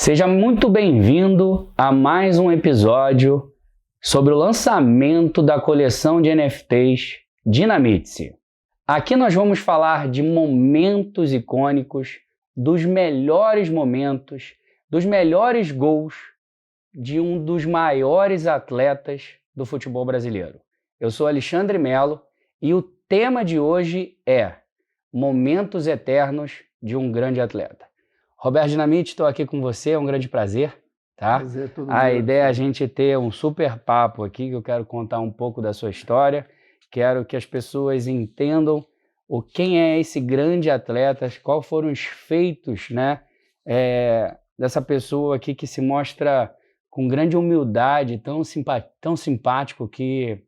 Seja muito bem-vindo a mais um episódio sobre o lançamento da coleção de NFTs Dinamite-se. Aqui nós vamos falar de momentos icônicos, dos melhores momentos, dos melhores gols de um dos maiores atletas do futebol brasileiro. Eu sou Alexandre Melo e o tema de hoje é Momentos Eternos de um Grande Atleta. Roberto Dinamite, estou aqui com você, é um grande prazer, tá? Prazer, tudo A meu, ideia é a sim. gente ter um super papo aqui, que eu quero contar um pouco da sua história, quero que as pessoas entendam quem é esse grande atleta, quais foram os feitos, né, dessa pessoa aqui que se mostra com grande humildade, tão simpático que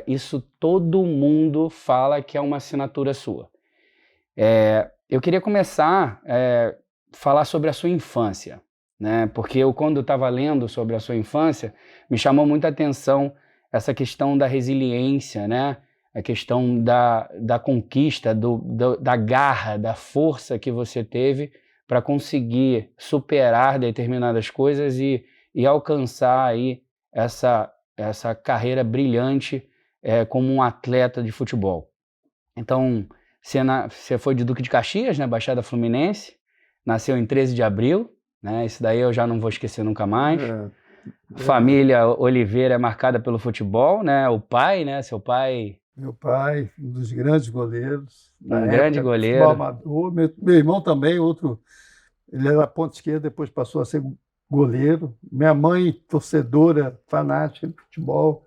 isso todo mundo fala que é uma assinatura sua. Eu queria começar falar sobre a sua infância, né? Porque eu, quando estava lendo sobre a sua infância, me chamou muita atenção essa questão da resiliência, né? A questão da conquista, da garra, da força que você teve para conseguir superar determinadas coisas e alcançar aí essa carreira brilhante como um atleta de futebol. Então, você foi de Duque de Caxias, né? Baixada Fluminense, nasceu em 13 de abril, né? Isso daí eu já não vou esquecer nunca mais. Família Oliveira é marcada pelo futebol, né? O pai, né? Seu pai... Meu pai, um dos grandes goleiros da Um época, grande futebol goleiro. amador. Meu irmão também, outro, ele era ponta esquerda, depois passou a ser goleiro. Minha mãe, torcedora, fanática de futebol,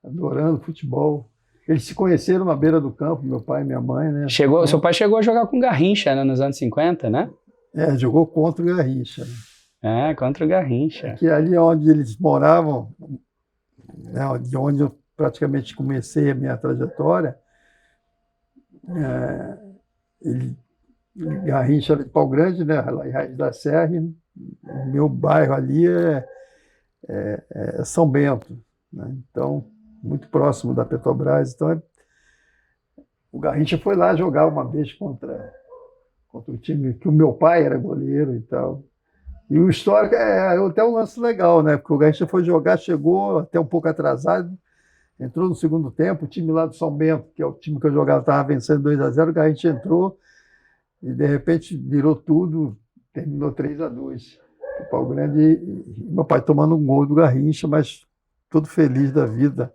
adorando futebol. Eles se conheceram na beira do campo, meu pai e minha mãe, né? Seu pai chegou a jogar com Garrincha, né? Nos anos 50, né? Jogou contra o Garrincha. Contra o Garrincha. Que ali onde eles moravam, né, de onde eu praticamente comecei a minha trajetória, Garrincha era de Pau Grande, né, lá em Raiz da Serra, e o meu bairro ali é São Bento, né, então, muito próximo da Petrobras. Então, o Garrincha foi lá jogar uma vez contra o time, que o meu pai era goleiro e tal. E o histórico é até um lance legal, né? Porque o Garrincha foi jogar, chegou até um pouco atrasado, entrou no segundo tempo, o time lá do São Bento, que é o time que eu jogava, estava vencendo 2-0, o Garrincha entrou e, de repente, virou tudo, terminou 3-2. O Pau Grande, e meu pai tomando um gol do Garrincha, mas todo feliz da vida.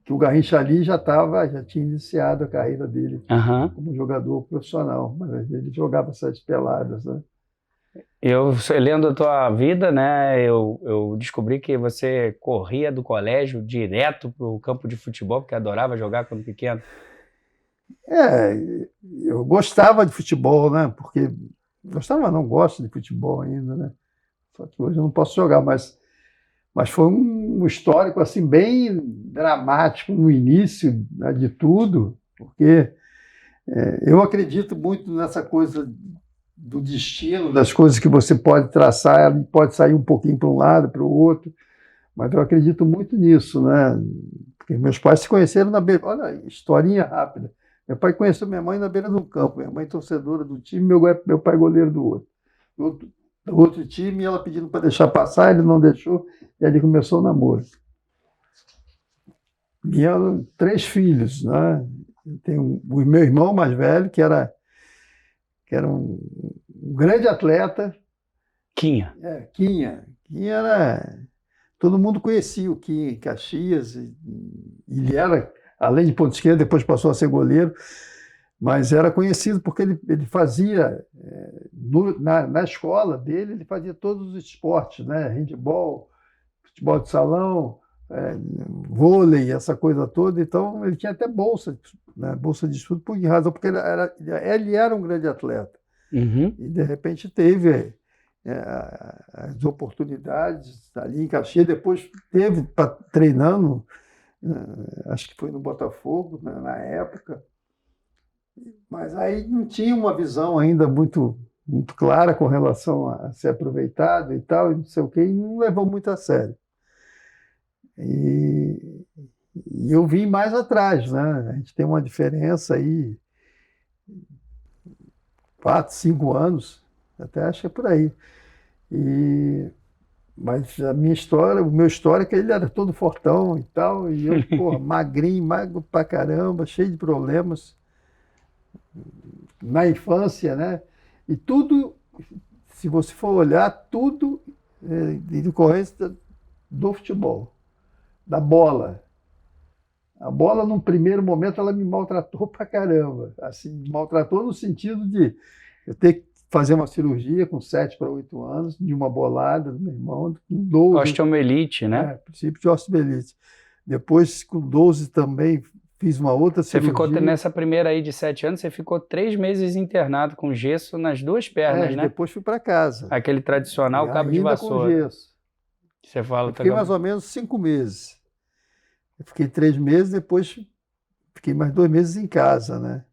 Que o Garrincha ali já tinha iniciado a carreira dele como jogador profissional, mas ele jogava 7 peladas, né? Eu, lendo a tua vida, né, eu descobri que você corria do colégio direto para o campo de futebol, porque adorava jogar quando pequeno. Eu gostava de futebol, né? Porque gostava, não gosto de futebol ainda, né? Só que hoje eu não posso jogar, mas foi um histórico assim bem dramático no início, né, de tudo, porque eu acredito muito nessa coisa do destino, das coisas que você pode traçar, ela pode sair um pouquinho para um lado, para o outro, mas eu acredito muito nisso, né? Porque meus pais se conheceram na beira. Olha, historinha rápida. Meu pai conheceu minha mãe na beira do campo, minha mãe torcedora do time, meu pai goleiro do outro time, e ela pedindo para deixar passar, ele não deixou, e ali começou o namoro. E eram 3 filhos, né? Tem o meu irmão mais velho, que era um grande atleta. Quinha. Quinha. Quinha era... Todo mundo conhecia o Quinha em Caxias, e ele era, além de ponta esquerda, depois passou a ser goleiro, mas era conhecido porque ele fazia, na escola dele, ele fazia todos os esportes, né? Handebol, futebol de salão, vôlei, essa coisa toda. Então, ele tinha até bolsa, né? Bolsa de estudo, por razão, porque ele era um grande atleta. Uhum. E, de repente, teve as oportunidades ali em Caxias. Depois teve treinando, acho que foi no Botafogo, né, na época, mas aí não tinha uma visão ainda muito clara com relação a ser aproveitado e tal, e não sei o quê, e não levou muito a sério. E eu vim mais atrás, né? A gente tem uma diferença aí, 4, 5 anos, até acho que é por aí. Mas a minha história, o meu histórico, ele era todo fortão e tal, e eu, porra, magrinho, magro pra caramba, cheio de problemas na infância, né? E tudo, se você for olhar, tudo de decorrência do futebol, da bola. A bola, num primeiro momento, ela me maltratou pra caramba. Assim, maltratou no sentido de eu ter que fazer uma cirurgia com 7 para 8 anos, de uma bolada do meu irmão, com 12, Osteomielite, né? princípio de osteomielite. Depois, com 12 também, fiz uma outra Você ficou cirurgia. nessa primeira aí de 7 anos, você ficou 3 meses internado com gesso nas duas pernas, E né? depois fui para casa. Aquele tradicional E cabo de ainda com vassoura. gesso. Você fala, Eu fiquei mais ou menos 5 meses. Eu fiquei 3 meses, depois fiquei mais 2 meses em casa, né?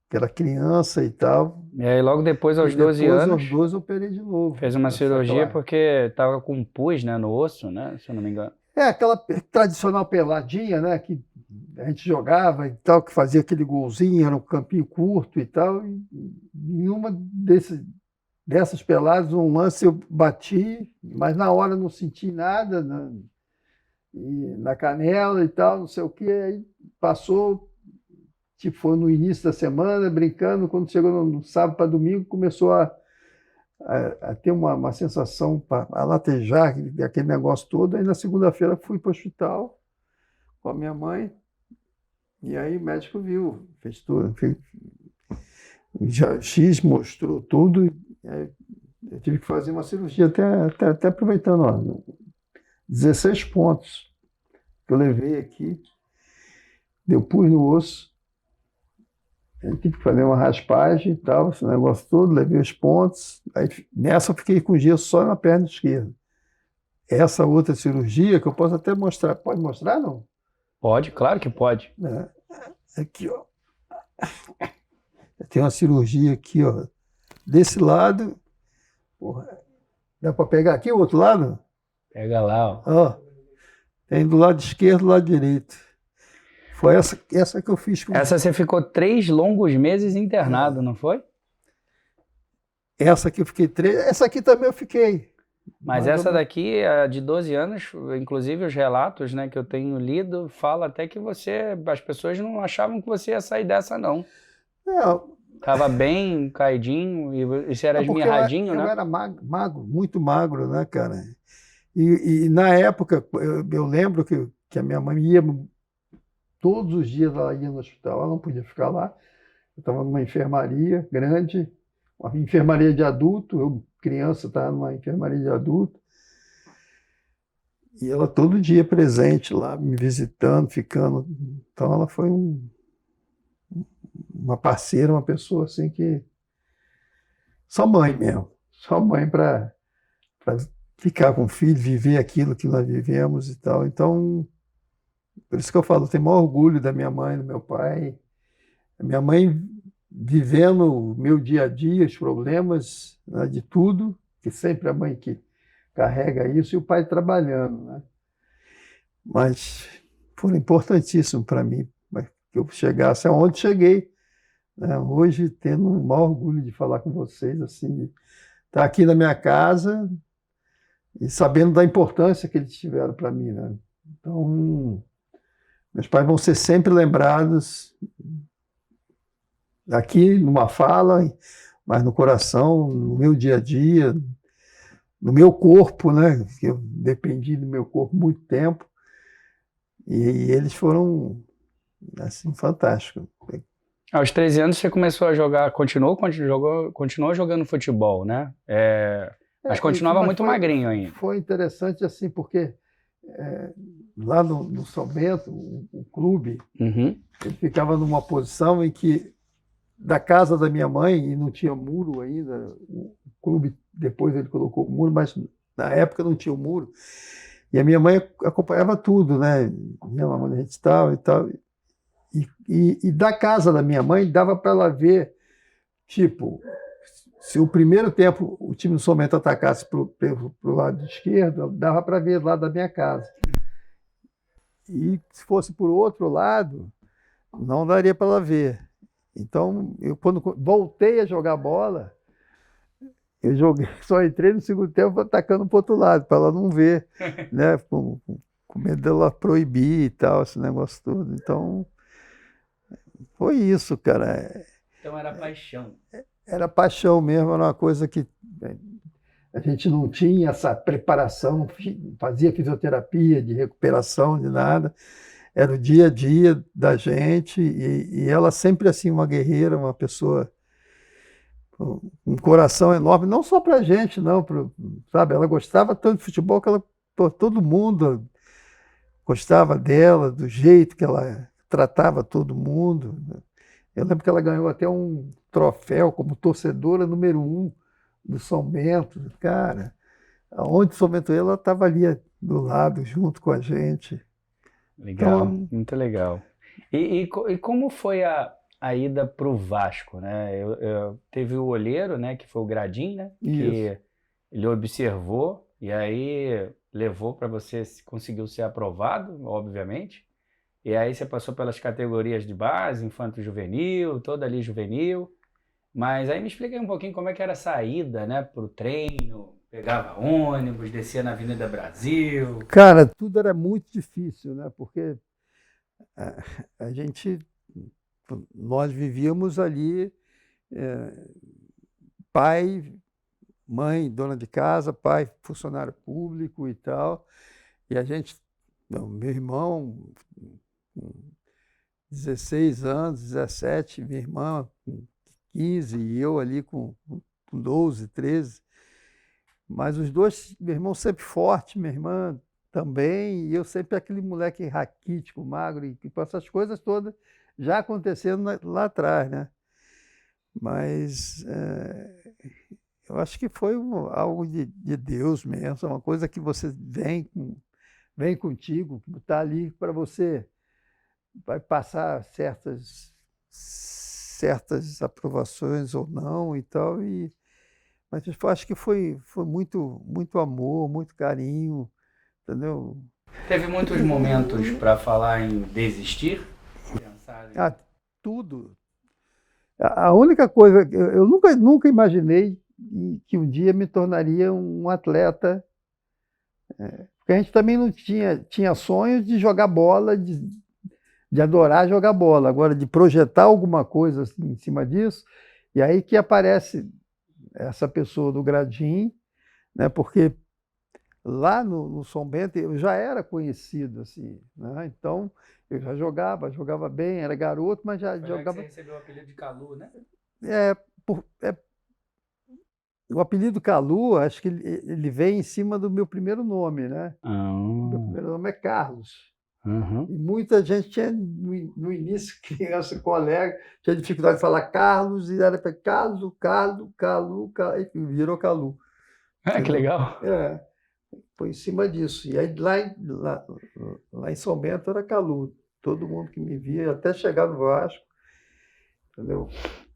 Que era criança e tal. E aí logo depois, aos 12 depois, anos, aos 12, eu operei de novo. fez uma cirurgia Aquela... porque estava com pus, né, no osso, né, se eu não me engano. aquela tradicional peladinha, né? Que a gente jogava e tal, que fazia aquele golzinho, era um campinho curto e tal. E em uma dessas peladas, um lance eu bati, mas na hora não senti nada, né? E na canela e tal, não sei o que, aí passou, tipo, foi no início da semana, brincando, quando chegou no sábado para domingo, começou a ter uma sensação, a latejar, aquele negócio todo, aí na segunda-feira fui para o hospital com a minha mãe, e aí o médico viu, fez tudo, X mostrou tudo, e aí eu tive que fazer uma cirurgia, até aproveitando, ó, 16 pontos que eu levei aqui, deu pus no osso, eu tive que fazer uma raspagem e tal, esse negócio todo, levei os pontos, aí nessa eu fiquei com gesso só na perna esquerda. Essa outra cirurgia, que eu posso até mostrar, pode mostrar, não? Pode, claro que pode. Aqui, ó. Tem uma cirurgia aqui, ó, desse lado, porra, dá para pegar aqui o outro lado? Pega lá, ó. Ó, tem do lado esquerdo e do lado direito. Foi essa que eu fiz com... Essa você ficou 3 longos meses internado, não foi? Essa aqui eu fiquei 3. Essa aqui também eu fiquei. Mas essa daqui, a de 12 anos, inclusive os relatos, né, que eu tenho lido, fala até que as pessoas não achavam que você ia sair dessa, não. Tava bem caidinho e você era esmirradinho, né? Eu era magro, muito magro, né, cara? E na época, eu lembro que a minha mãe ia todos os dias, ela ia no hospital, ela não podia ficar lá. Eu estava numa enfermaria grande, uma enfermaria de adulto, eu, criança, estava numa enfermaria de adulto. E ela todo dia presente lá, me visitando, ficando. Então ela foi uma parceira, uma pessoa assim que... Só mãe mesmo. Só mãe para ficar com o filho, viver aquilo que nós vivemos e tal. Então, por isso que eu falo, eu tenho o maior orgulho da minha mãe, do meu pai. A minha mãe vivendo o meu dia a dia, os problemas, né, de tudo, que sempre a mãe que carrega isso, e o pai trabalhando, né? Mas foram importantíssimos para mim, que eu chegasse aonde cheguei, né? Hoje, tendo o maior orgulho de falar com vocês, assim, de estar aqui na minha casa e sabendo da importância que eles tiveram para mim, né? Então, meus pais vão ser sempre lembrados aqui numa fala, mas no coração, no meu dia a dia, no meu corpo, né? Eu dependi do meu corpo muito tempo e eles foram assim fantásticos. Aos 13 anos você começou a jogar, continuou jogando futebol, né? Mas continuava muito magrinho ainda. Foi interessante assim, porque lá no São Bento, o clube, ele ficava numa posição em que, da casa da minha mãe, e não tinha muro ainda, o clube depois ele colocou o muro, mas na época não tinha o muro, e a minha mãe acompanhava tudo, né? Minha mãe, a gente estava e tal, e da casa da minha mãe dava para ela ver, tipo, se o primeiro tempo o time do São Bento atacasse para o lado esquerdo, dava para ver lá da minha casa. E se fosse por outro lado, não daria para ela ver. Então, eu quando voltei a jogar bola, Eu joguei, só entrei no segundo tempo atacando para o outro lado, para ela não ver, né? Com medo dela proibir e tal, esse negócio todo. Então, foi isso, cara. Então era paixão. Era paixão mesmo, era uma coisa que a gente não tinha essa preparação, não fazia fisioterapia de recuperação, de nada. Era o dia a dia da gente e ela sempre assim, uma guerreira, uma pessoa com um coração enorme, não só para a gente, não, sabe? Ela gostava tanto de futebol que ela, pô, todo mundo gostava dela, do jeito que ela tratava todo mundo. Eu lembro que ela ganhou até um troféu como torcedora número 1 do São Bento. Cara, aonde São Bento ia, ela estava ali do lado, junto com a gente. Legal, Então, muito legal. E como foi a ida para o Vasco, né? Teve o olheiro, né, que foi o Gradim, né, isso. que ele observou e aí levou para você, conseguiu ser aprovado, obviamente. E aí você passou pelas categorias de base, infanto-juvenil, toda ali juvenil. Mas aí me explica aí um pouquinho como é que era a saída, né, para o treino. Pegava ônibus, descia na Avenida Brasil. Cara, tudo era muito difícil, né? Porque a gente, nós vivíamos ali, é, pai, mãe, dona de casa, pai, funcionário público e tal. E a gente, não, meu irmão, com 16 anos, 17, minha irmã com 15 e eu ali com 12, 13. Mas os dois, meu irmão sempre forte, minha irmã também, e eu sempre aquele moleque raquítico, magro, e com essas coisas todas já acontecendo lá atrás, né? Mas eu acho que foi algo de Deus mesmo, uma coisa que você vem contigo, que está ali para você, vai passar certas aprovações ou não e tal, mas eu acho que foi muito, muito amor, muito carinho, entendeu? Teve muitos momentos para falar em desistir? Pensar em... Ah, tudo. A única coisa, eu nunca imaginei que um dia me tornaria um atleta, porque a gente também não tinha sonhos de jogar bola, de adorar jogar bola, agora de projetar alguma coisa assim, em cima disso, e aí que aparece essa pessoa do Gradim, né? Porque lá no São Bento eu já era conhecido assim, né? Então eu já jogava bem, era garoto, mas já Foi lá que você jogava. recebeu o apelido de Calu, né? É, o apelido Calu, acho que ele vem em cima do meu primeiro nome, né? Meu Ah, primeiro nome é Carlos. uhum. E muita gente tinha, no início, criança, colega, tinha dificuldade de falar Carlos, e era para Carlos, Carlos, Calu, enfim, virou Calu, Ah, que entendeu? legal. É, foi em cima disso. E aí lá em São Bento era Calu. Todo mundo que me via, até chegar no Vasco, entendeu?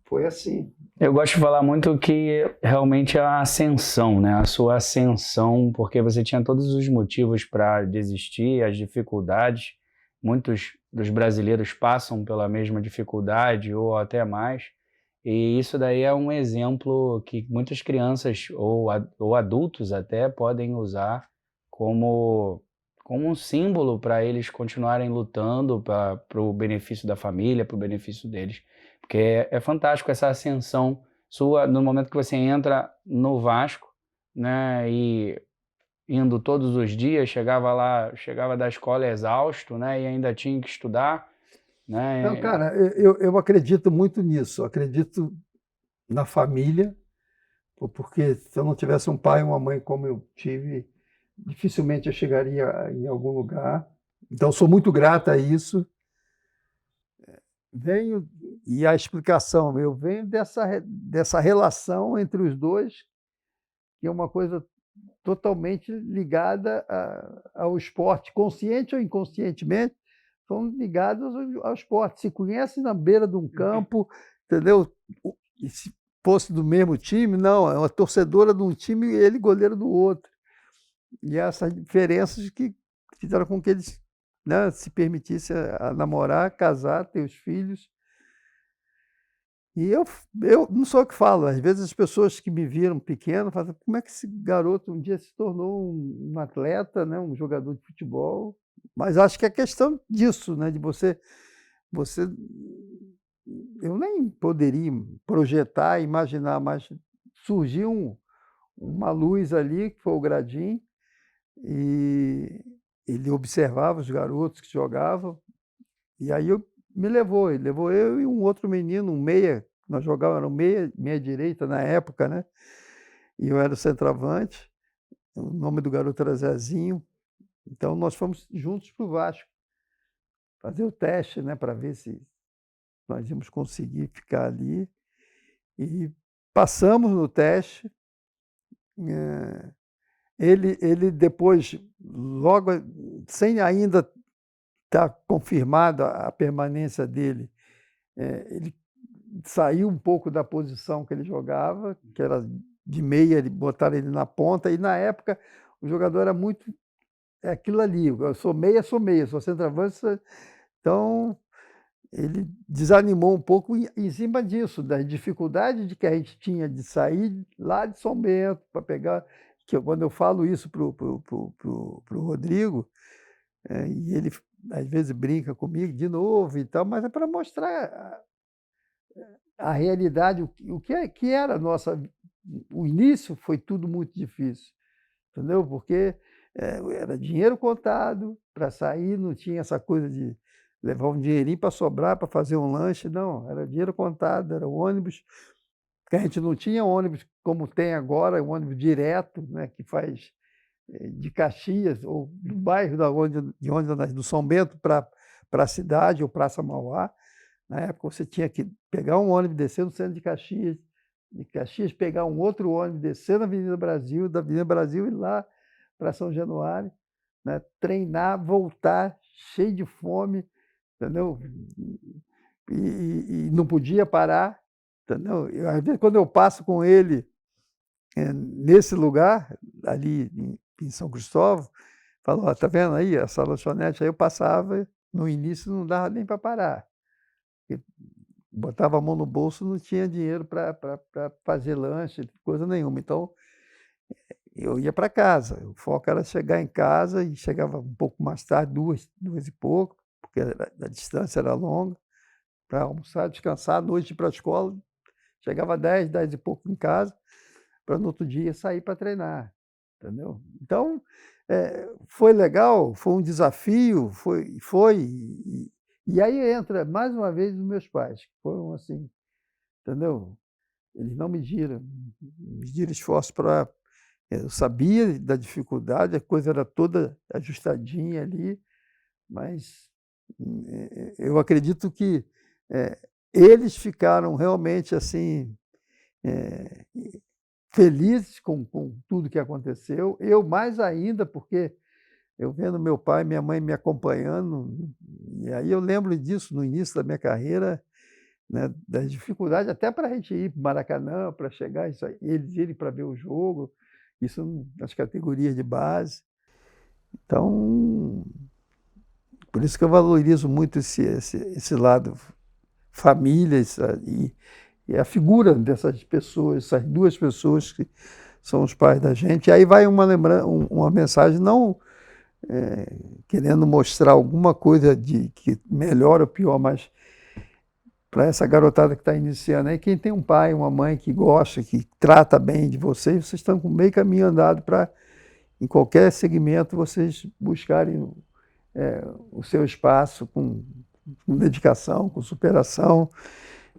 Foi assim. Eu gosto de falar muito que realmente é a ascensão, né? A sua ascensão, porque você tinha todos os motivos para desistir, as dificuldades. Muitos dos brasileiros passam pela mesma dificuldade ou até mais. E isso daí é um exemplo que muitas crianças ou adultos até podem usar como, como um símbolo para eles continuarem lutando para o benefício da família, para o benefício deles. Porque é fantástico essa ascensão sua no momento que você entra no Vasco, né? E indo todos os dias, chegava lá, chegava da escola exausto, né? E ainda tinha que estudar, Não, né? cara, eu acredito muito nisso. Eu acredito na família, porque se eu não tivesse um pai e uma mãe como eu tive, dificilmente eu chegaria em algum lugar. Então, sou muito grato a isso. Venho, e a explicação, eu venho dessa relação entre os dois, que é uma coisa totalmente ligada ao esporte, consciente ou inconscientemente, são ligados ao esporte. Se conhecem na beira de um campo, entendeu? E se fosse do mesmo time, não, é uma torcedora de um time e ele goleiro do outro. E essas diferenças que fizeram com que eles, né, se permitissem a namorar, casar, ter os filhos. E eu não sou eu que falo, às vezes as pessoas que me viram pequeno falam: "Como é que esse garoto um dia se tornou um atleta, né, um jogador de futebol?". Mas acho que é questão disso, né, de você eu nem poderia projetar, imaginar, mas surgiu uma luz ali, que foi o Gradim, e ele observava os garotos que jogavam, e aí ele levou eu e um outro menino, um meia, nós jogávamos, era um meia direita na época, né, e eu era o centroavante, o nome do garoto era Zezinho, então nós fomos juntos para o Vasco, fazer o teste, né, para ver se nós íamos conseguir ficar ali, e passamos no teste. Ele depois, logo sem ainda estar confirmada a permanência dele, ele saiu um pouco da posição que ele jogava, que era de meia, botaram ele na ponta, e na época o jogador era muito aquilo ali: eu sou meia, sou centroavante, então ele desanimou um pouco em cima disso, da dificuldade de que a gente tinha de sair lá de São Bento para pegar, quando eu falo isso para o Rodrigo, e ele às vezes brinca comigo de novo e tal, mas é para mostrar a realidade, o que era a nossa. O início foi tudo muito difícil, entendeu? Porque era dinheiro contado para sair, não tinha essa coisa de levar um dinheirinho para sobrar, para fazer um lanche, não, era dinheiro contado, era ônibus, que a gente não tinha ônibus como tem agora, um ônibus direto, né, que faz de Caxias, ou do bairro do São Bento para a cidade, ou Praça Mauá. Na época você tinha que pegar um ônibus, descer no centro de Caxias pegar um outro ônibus, descer na Avenida Brasil, da Avenida Brasil ir lá para São Januário, né, treinar, voltar cheio de fome, entendeu? E não podia parar, entendeu? Às vezes, quando eu passo com ele nesse lugar, ali em São Cristóvão, falo: "Ó, tá vendo aí essa lanchonete?". Aí eu passava, no início não dava nem para parar, porque botava a mão no bolso, não tinha dinheiro para fazer lanche, coisa nenhuma. Então eu ia para casa, o foco era chegar em casa, e chegava um pouco mais tarde, 2 e pouco, porque a distância era longa, para almoçar, descansar, à noite ir para a escola, chegava 10 e pouco em casa, para no outro dia sair para treinar, entendeu? Então, foi legal, foi um desafio, e aí entra mais uma vez os meus pais, que foram assim, entendeu? Eles não mediram esforço para. Eu sabia da dificuldade, a coisa era toda ajustadinha ali, mas eu acredito que eles ficaram realmente assim, eh, felizes com tudo que aconteceu. Eu mais ainda, porque eu vendo meu pai e minha mãe me acompanhando, e aí eu lembro disso no início da minha carreira, né, das dificuldades até para a gente ir para o Maracanã, para chegar, isso aí, eles irem para ver o jogo, isso nas categorias de base. Então, por isso que eu valorizo muito esse lado família, e a figura dessas pessoas, essas duas pessoas que são os pais da gente. E aí vai uma mensagem, não querendo mostrar alguma coisa de que melhor ou pior, mas para essa garotada que está iniciando aí, quem tem um pai, uma mãe que gosta, que trata bem de vocês, vocês estão com meio caminho andado para, em qualquer segmento, vocês buscarem o seu espaço com dedicação, com superação.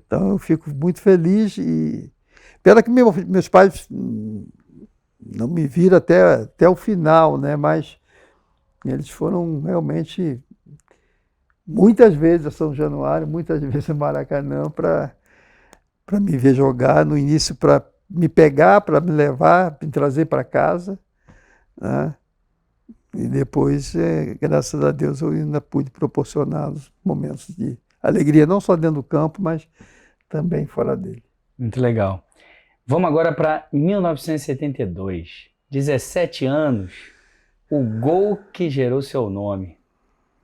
Então eu fico muito feliz, e pena que meus pais não me viram até o final, né? Mas eles foram realmente muitas vezes a São Januário, muitas vezes a Maracanã para me ver jogar, no início para me pegar, para me levar, me trazer para casa, né? E depois, graças a Deus, eu ainda pude proporcionar os momentos de alegria, não só dentro do campo, mas também fora dele. Muito legal. Vamos agora para 1972. 17 anos, o gol que gerou seu nome,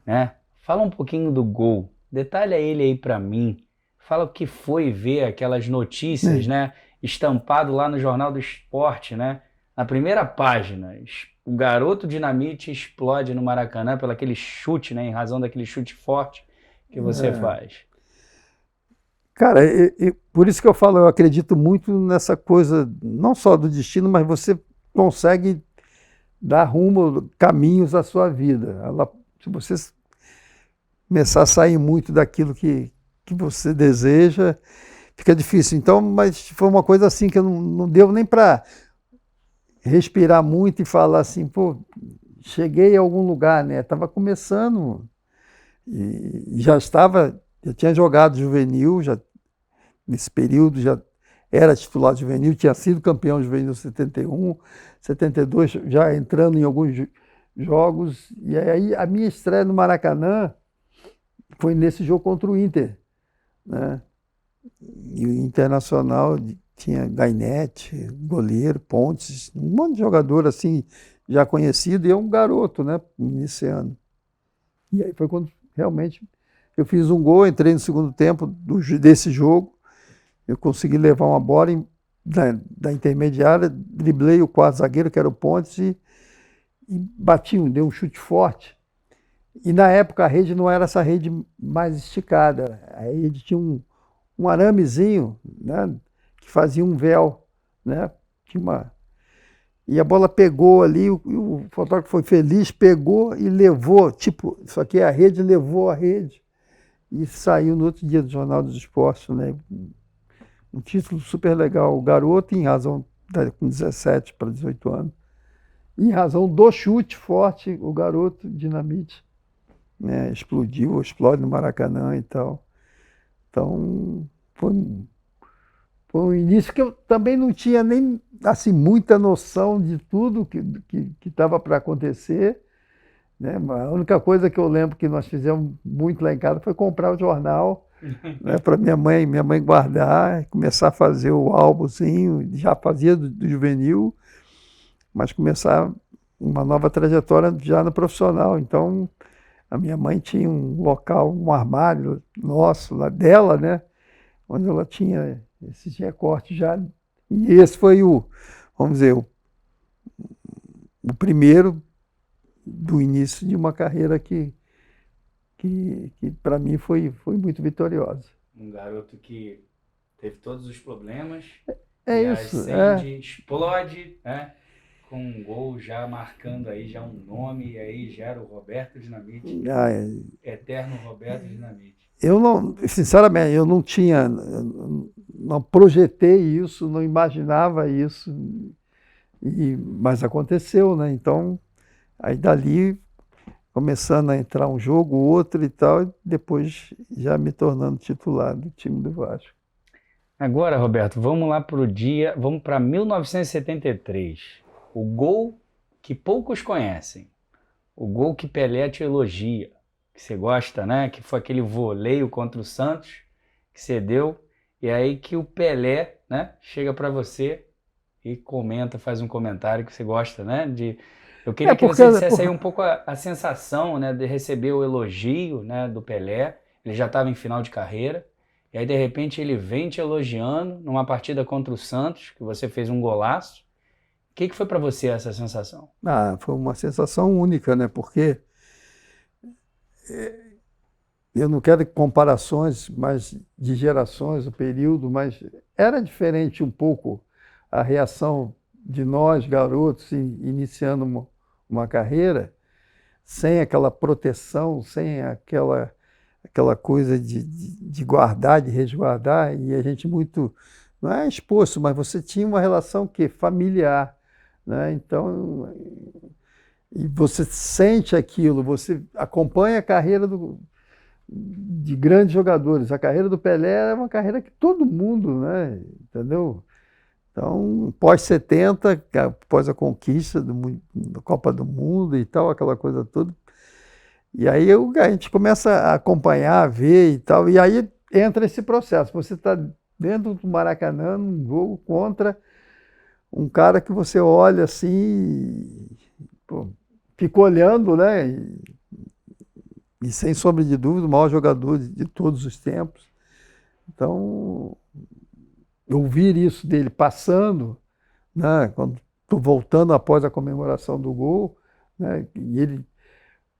né? Fala um pouquinho do gol. Detalha ele aí para mim. fala o que foi ver aquelas notícias, né? Estampado lá no Jornal do Esporte, né? Na primeira página, o garoto Dinamite explode no Maracanã pelo aquele chute, né? Em razão daquele chute forte que você faz. Cara, por isso que eu falo, eu acredito muito nessa coisa, não só do destino, mas você consegue dar rumo, caminhos à sua vida. Se você começar a sair muito daquilo que você deseja, fica difícil. Então, mas foi uma coisa assim que não deu nem para respirar muito e falar assim, pô, cheguei a algum lugar, né? Estava começando e já tinha jogado juvenil, já nesse período já era titular juvenil, tinha sido campeão juvenil em 71, 72, já entrando em alguns jogos. E aí a minha estreia no Maracanã foi nesse jogo contra o Inter, né? E o Internacional tinha Gainete, goleiro, Pontes, um monte de jogador assim já conhecido, e eu um garoto, né, iniciando. E aí foi quando realmente eu fiz um gol, entrei no segundo tempo desse jogo, eu consegui levar uma bola da intermediária, driblei o quarto zagueiro, que era o Pontes, e bati, dei um chute forte. E na época a rede não era essa rede mais esticada, a rede tinha um aramezinho, né, que fazia um véu, né, e a bola pegou ali, o fotógrafo foi feliz, pegou e levou, tipo, isso aqui é a rede, levou a rede, e saiu no outro dia do Jornal dos Esportes, né, um título super legal, o garoto, em razão, com 17 para 18 anos, em razão do chute forte, o garoto Dinamite, né, explode no Maracanã e tal. Então, foi um início que eu também não tinha nem assim, muita noção de tudo que estava para acontecer, né? A única coisa que eu lembro que nós fizemos muito lá em casa foi comprar o jornal, né, para minha mãe guardar, começar a fazer o álbumzinho, já fazia do juvenil, mas começar uma nova trajetória já no profissional. Então, a minha mãe tinha um local, um armário nosso, lá dela, né, onde ela tinha esses recortes já. E esse foi vamos dizer, o primeiro do início de uma carreira que para mim foi muito vitoriosa. Um garoto que teve todos os problemas É e isso, ascende, explode, né? Com um gol já marcando aí já um nome, e aí gera o Roberto Dinamite, eterno Roberto Dinamite. Eu não, sinceramente, eu não projetei isso, não imaginava isso, mas aconteceu, né? Então, aí dali, começando a entrar um jogo, outro e tal, e depois já me tornando titular do time do Vasco. Agora, Roberto, vamos lá vamos para 1973. O gol que poucos conhecem, o gol que Pelé te elogia, que você gosta, né? Que foi aquele voleio contra o Santos que você deu, e aí que o Pelé, né, chega para você e comenta, faz um comentário que você gosta, né? Eu queria que você dissesse aí um pouco a sensação, né, de receber o elogio, né, do Pelé. Ele já estava em final de carreira, e aí de repente ele vem te elogiando numa partida contra o Santos, que você fez um golaço. O que foi para você essa sensação? Foi uma sensação única, né? Porque eu não quero comparações mais de gerações, o período, mas era diferente um pouco a reação de nós, garotos, iniciando uma carreira, sem aquela proteção, sem aquela coisa de guardar, de resguardar, e a gente muito, não é exposto, mas você tinha uma relação familiar, né? Então, e você sente aquilo, você acompanha a carreira de grandes jogadores. A carreira do Pelé é uma carreira que todo mundo, né, entendeu? Então, pós-70, após a conquista da Copa do Mundo e tal, aquela coisa toda, e aí a gente começa a acompanhar, a ver e tal, e aí entra esse processo. Você está dentro do Maracanã, num jogo contra um cara que você olha assim, pô, fica olhando, né? E sem sombra de dúvida, o maior jogador de todos os tempos, Então, ouvir isso dele passando, né, quando estou voltando após a comemoração do gol, né, e ele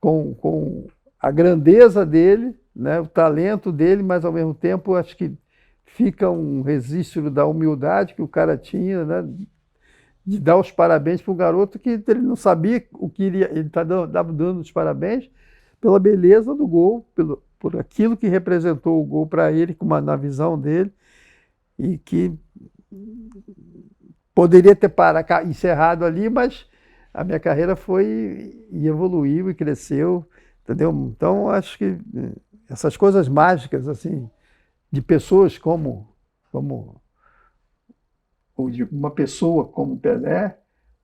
com a grandeza dele, né, o talento dele, mas ao mesmo tempo acho que fica um registro da humildade que o cara tinha, né, de dar os parabéns para um garoto que ele não sabia o que iria, ele estava dando os parabéns pela beleza do gol, por aquilo que representou o gol para ele, na visão dele, e que poderia ter encerrado ali, mas a minha carreira foi e evoluiu e cresceu, entendeu? Então, acho que essas coisas mágicas, assim, de pessoas ou de uma pessoa como Pelé,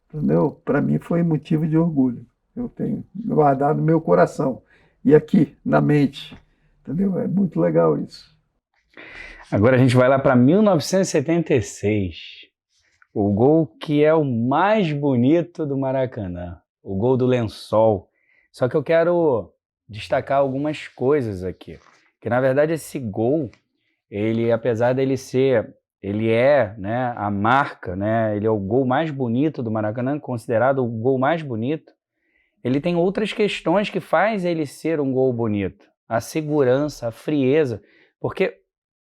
entendeu? Para mim foi motivo de orgulho. Eu tenho guardado no meu coração e aqui, na mente, entendeu? É muito legal isso. Agora a gente vai lá para 1976. O gol que é o mais bonito do Maracanã. O gol do Lençol. Só que eu quero destacar algumas coisas aqui. Que na verdade esse gol, ele, apesar dele ser, ele é, né, a marca, né, ele é o gol mais bonito do Maracanã, considerado o gol mais bonito. Ele tem outras questões que faz ele ser um gol bonito. A segurança, a frieza, porque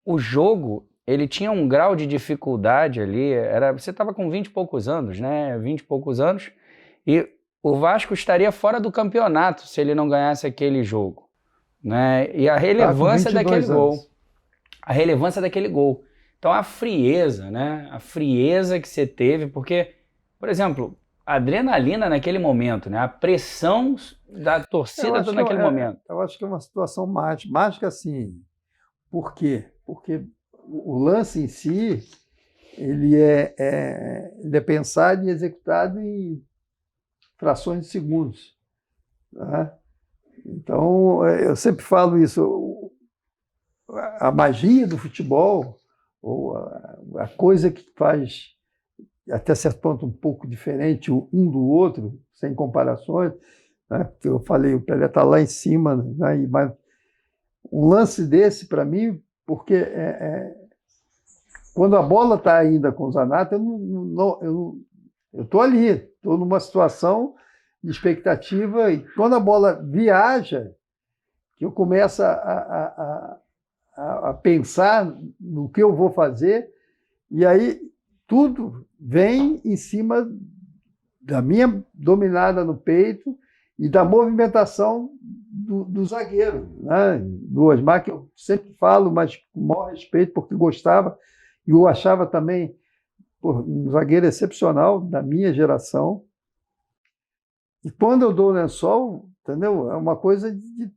o jogo, ele tinha um grau de dificuldade ali, você estava com 20 e poucos anos, né? 20 e poucos anos, e o Vasco estaria fora do campeonato se ele não ganhasse aquele jogo, né? E a relevância daquele gol. A relevância daquele gol. Então a frieza, né? A frieza que você teve, porque, por exemplo, a adrenalina naquele momento, né? A pressão da torcida naquele momento. Eu acho que é uma situação mágica assim. Por quê? Porque o lance em si, ele é pensado e executado em frações de segundos. Né? Então, eu sempre falo isso, a magia do futebol, ou a coisa que faz, até certo ponto, um pouco diferente um do outro, sem comparações, né? Porque eu falei, o Pelé está lá em cima, né? Mas um lance desse, para mim, porque quando a bola está ainda com o Zanatta, eu estou ali, estou numa situação de expectativa, e quando a bola viaja, que eu começo a pensar no que eu vou fazer, e aí tudo vem em cima da minha dominada no peito e da movimentação do zagueiro, né? Do Osmar, que eu sempre falo, mas com o maior respeito, porque gostava, e eu achava também um zagueiro excepcional da minha geração. E quando eu dou o lençol, entendeu? É uma coisa de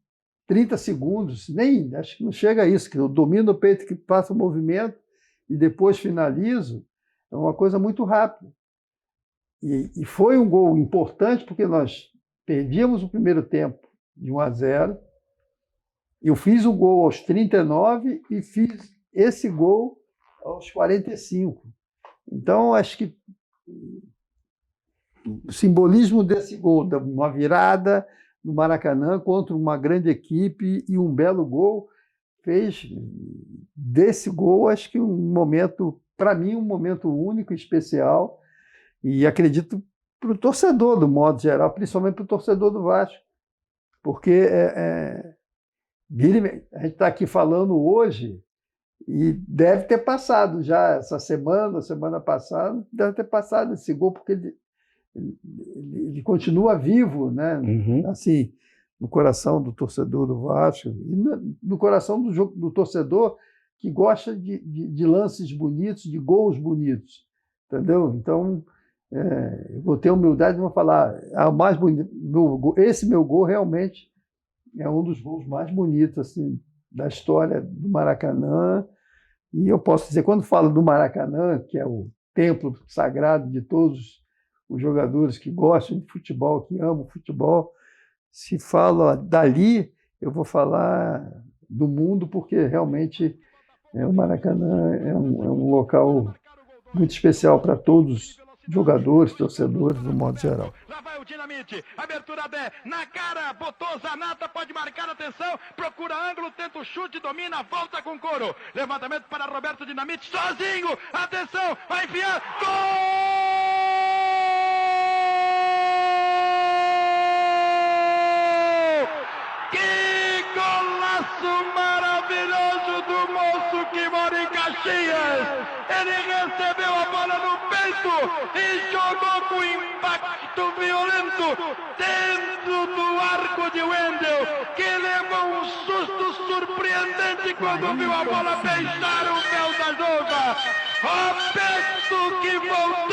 30 segundos, nem, acho que não chega a isso, que eu domino o peito, que faço o movimento e depois finalizo, é uma coisa muito rápida. E foi um gol importante, porque nós perdíamos o primeiro tempo de 1-0, eu fiz o gol aos 39 e fiz esse gol aos 45. Então, acho que o simbolismo desse gol, uma virada no Maracanã contra uma grande equipe e um belo gol, fez desse gol, acho que um momento, para mim, um momento único, especial, e acredito para o torcedor, do modo geral, principalmente para o torcedor do Vasco, porque a gente está aqui falando hoje e deve ter passado já essa semana passada, deve ter passado esse gol, porque ele continua vivo, né? Uhum. Assim, no coração do torcedor do Vasco e no coração do torcedor que gosta de lances bonitos, de gols bonitos, entendeu? Então, eu vou ter humildade e vou falar, mais bonito, esse meu gol realmente é um dos gols mais bonitos assim, da história do Maracanã. E eu posso dizer, quando falo do Maracanã, que é o templo sagrado de todos os jogadores que gostam de futebol, que amam futebol, se fala dali, eu vou falar do mundo, porque realmente o Maracanã é um local muito especial para todos os jogadores, torcedores, do modo geral. o Dinamite. Abertura 10, na cara, botou Zanata, pode marcar, atenção, procura ângulo, tenta o chute, domina, volta com couro. Levantamento para Roberto Dinamite, sozinho, atenção, vai enfiar, gol! Que golaço maravilhoso do moço que mora em Caxias! Ele recebeu a bola no peito e jogou com impacto violento dentro do arco de Wendel, que levou um susto surpreendente quando viu a bola beijar o véu da Jova. Roberto que voltou